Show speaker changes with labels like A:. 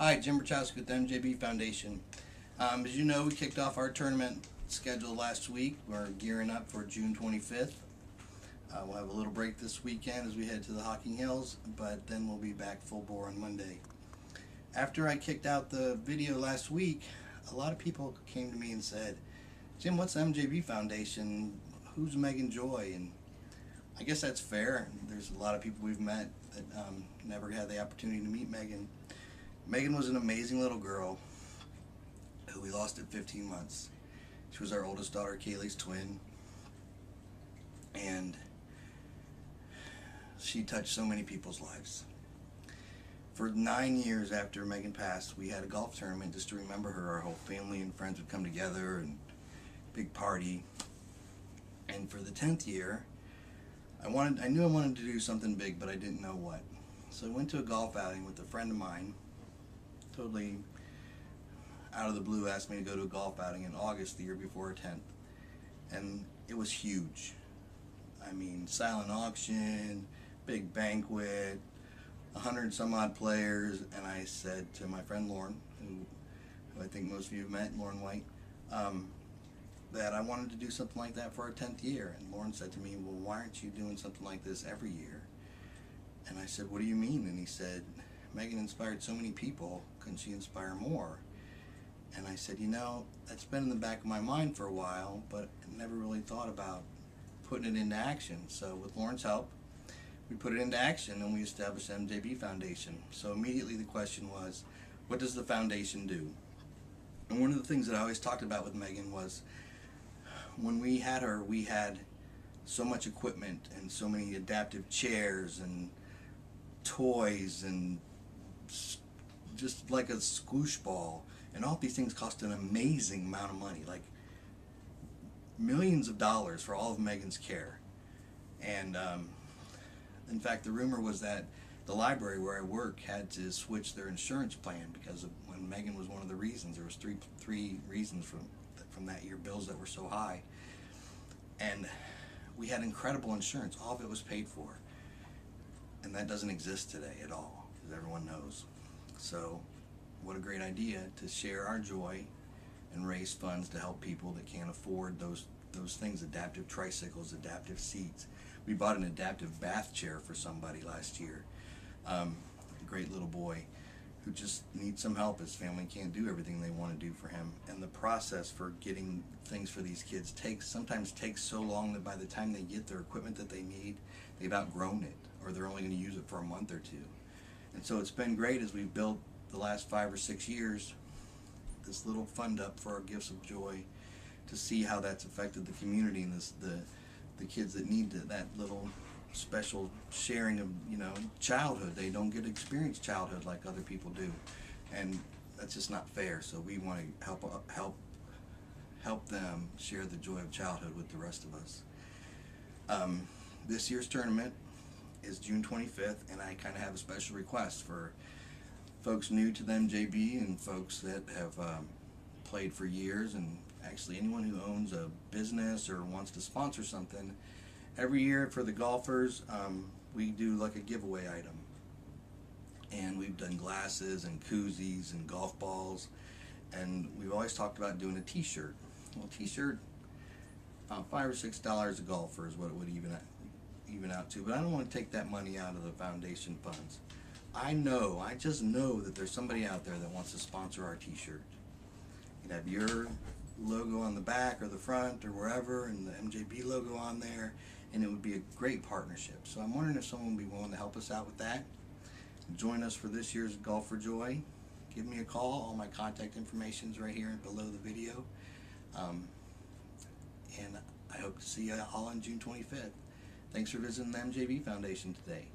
A: Hi, Jim Brochowski with the MJB Foundation. As you know, we kicked off our tournament schedule last week. We're gearing up for June 25th. We'll have a little break this weekend as we head to the Hocking Hills, but then we'll be back full bore on Monday. After I kicked out the video last week, a lot of people came to me and said, Jim, what's the MJB Foundation? Who's Meghan Joy? And I guess that's fair. There's a lot of people we've met that never had the opportunity to meet Meghan. Meghan was an amazing little girl who we lost at 15 months. She was our oldest daughter, Kaylee's twin, and she touched so many people's lives. For 9 years after Meghan passed, we had a golf tournament just to remember her. Our whole family and friends would come together and big party. And for the 10th year, I knew I wanted to do something big, but I didn't know what. So I went to a golf outing with a friend of mine. Totally out of the blue, asked me to go to a golf outing in August the year before her 10th, and it was huge. I mean, silent auction, big banquet, 100 some odd players, and I said to my friend Lauren, who I think most of you have met, Lauren White, that I wanted to do something like that for our 10th year. And Lauren said to me, well, why aren't you doing something like this every year? And I said, what do you mean? And he said, Meghan inspired so many people, couldn't she inspire more? And I said, you know, that's been in the back of my mind for a while, but I never really thought about putting it into action. So with Lauren's help, we put it into action and we established the MJB Foundation. So immediately the question was, what does the foundation do? And one of the things that I always talked about with Meghan was, when we had her, we had so much equipment and so many adaptive chairs and toys and just like a squoosh ball, and all these things cost an amazing amount of money, like millions of dollars for all of Meghan's care. And in fact, the rumor was that the library where I work had to switch their insurance plan because of when Meghan was one of the reasons. There was three reasons from that year, bills that were so high. And we had incredible insurance. All of it was paid for. And that doesn't exist today at all, as everyone knows. So what a great idea to share our joy and raise funds to help people that can't afford those things, adaptive tricycles, adaptive seats. We bought an adaptive bath chair for somebody last year, a great little boy who just needs some help. His family can't do everything they want to do for him. And the process for getting things for these kids sometimes takes so long that by the time they get their equipment that they need, they've outgrown it, or they're only going to use it for a month or two. And so it's been great as we've built the last 5 or 6 years this little fund up for our gifts of joy, to see how that's affected the community and the kids that need that little special sharing of, you know, childhood. They don't get to experience childhood like other people do, and that's just not fair. So we want to help them share the joy of childhood with the rest of us. This year's tournament is June 25th, and I kind of have a special request for folks new to the MJB and folks that have played for years, and actually anyone who owns a business or wants to sponsor something. Every year for the golfers, we do like a giveaway item, and we've done glasses and koozies and golf balls, and we've always talked about doing a t-shirt. Well, a t-shirt, about $5 or $6 a golfer is what it would even out to, but I don't want to take that money out of the foundation funds. I just know that there's somebody out there that wants to sponsor our t-shirt. You can have your logo on the back or the front or wherever, and the MJB logo on there, and it would be a great partnership. So I'm wondering if someone would be willing to help us out with that. Join us for this year's Golf for Joy. Give me a call. All my contact information is right here below the video. And I hope to see you all on June 25th. Thanks for visiting the MJB Foundation today.